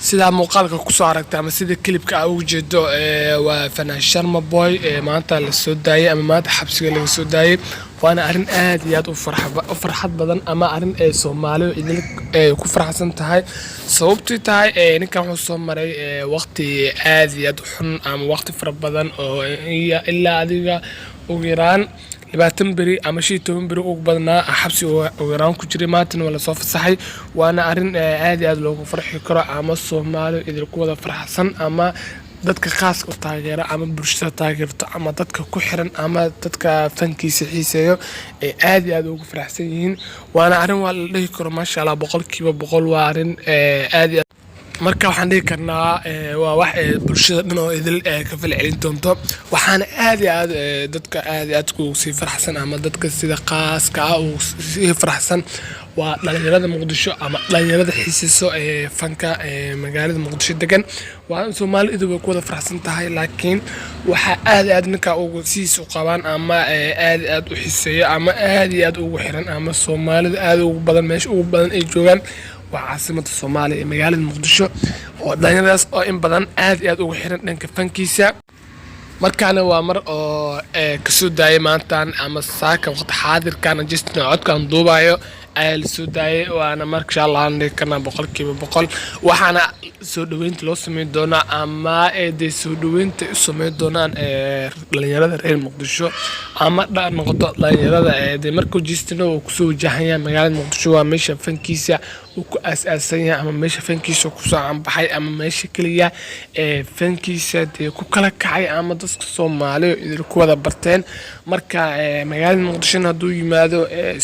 sida muuqaalka ku soo aragtay ama sida klibka aad ugu jeedo waa fanaan Sharma Boy maanta la soo daayay ama maanta xabsiga laga soo daayay waana arin aad iyo aad u farxad badan ama arin ay Soomaalidu idil ku faraxsan tahay sababtoo tahay ninkan wuxuu soo maray waqti aad iyo aad u xun ama waqti fara badan oo ilaa adiga ugu yaraan 20 beri ama 15 beri ugu badnaa xabsi oo yaraan ku jiray maantana wala soo fasaxay waana arin aad iyo aad loogu farxi karo ama Soomaalidu idil ku wada faraxsan ama dadka khaaska u taageera ama bulshada taageerto ama dadka ku xiran ama dadka fankiisa xiiseeyo aad iyo aad ugu faraxsan yihiin waana arin waa la dhihi karo ma sha Allah 100% waa arin aad iyo marka waxaan dhihi karnaa waa wax bulshada dhan oo idil ka falcelin doonto waxaana aad iyo aad dadka aad iyo aad ku sii farxsan ama dadka sida qaaska ah oo sii farxsan waa dhalinyarada Muqdisho ama dhalinyarada xiiseeso fanka magaalada Muqdisho degan waa Soomaalidu way ku wada farxsan tahay laakiin waxa aad iyo aad ninka ugu siis u qabaan ama aad iyo aad u xiiseeyo ama aad iyo aad ugu xiran ama Soomaalidu aad ugu badan meesha ugu badan ay joogan وعاصمة الصومالية مجال المقدشو ودانيراس أو إن بدن عاد ياد وحرن إنك فنكيسة مركانا وامر أو كسود دايما تان أما الساكة وقت حاضر كان جستنا عد كان دوبايو السوداي وانا مرك شاء الله عندي كنا بقول كيف بقول وحنا سودوينت لو سمي دونا اما دي سودوينت سمي دونا dhalinyarada reer Muqdisho ama dhan noqdo dhalinyarada ee markuu jistino uu ku soo jahaya magaalada Muqdisho waa meesha fankiisa uu ku aasaasan yahay ama meesha fankiisa ku soo anbaxay ama meesha kaliya fankiisa ku kala kacay ama dadka Soomaaliyeed idil ku wada barteen marka magaalada Muqdisho haduu yimaado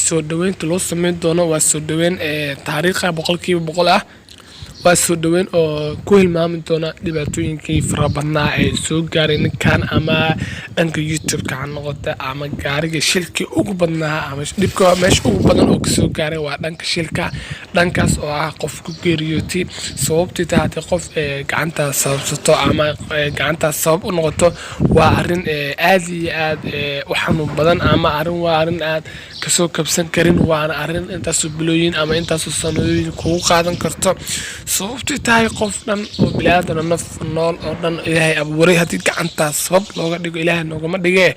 soo dhaweynta loo sameeyo doono waa soo dhaweyn taariikha 100% ah waa soo dhaweyn oo ku hilmaami doona dhibaatooyinkii farabadnaa ee soo gaaray ninkan ama dhanka YouTube ka noqota ama gaariga shilkii ugu badnaa ama dhibka meesha ugu badan oo ka soo gaaray waa dhanka shilka dhankaas oo ah qof ku geeriyootay sababtii tahay qof gacanta sababsato ama gacanta sabab u noqoto waa arin aad iyo aad u xanuun badan ama arin waa arin aad ka soo kabsan karin waana arin intaas bilooyin ama intaas sanadooyin ku qaadan karto sababtoo tahay qof dhan oo bilaadan naf nool oo dhan ilaahay abuuray hadii gacanta sabab looga dhigo ilaahay noogama dhigee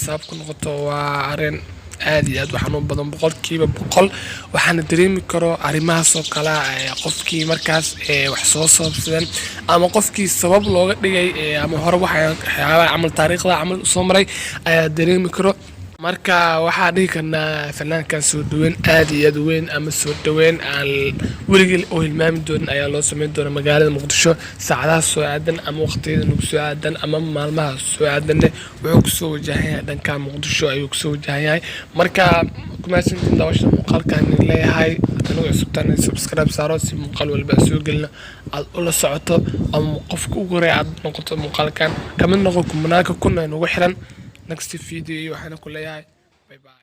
sabab ku noqoto waa arin aad iyo aad u xanuun badan 100% waxaan dareemi karo arimahaas oo kala qofkii markaas wax soo sababsan ama qofkii sabab looga dhigay ama hore waxyaabo amal taariikhda amal soo maray ayaa dareemi karo marka waxa dhihi karnaa fanaankan soo dhaweyn aad iyo aad weyn ama soo dhaweyn weligeed oo hilmaami doon ayaa loo sameyn doona magaalada Muqdisho saacadaha soo aadan ama waqtiyada ugu soo aadan ama maalmaha soo aadan wuxuu ku soo wajahayaa dhanka Muqdisho ayuu ku soo wajahayaa marka kuma santin daawasho muuqaalkan leeyahay anigu cusubtaan subscribe saaro si muuqaal walba soo gelina aad ula socoto ama qofka ugu horeeya aad noqoto muuqaalkan kamid noqo kumanaaka kuna ugu xiran next video waxaan ku leeyahay bye bye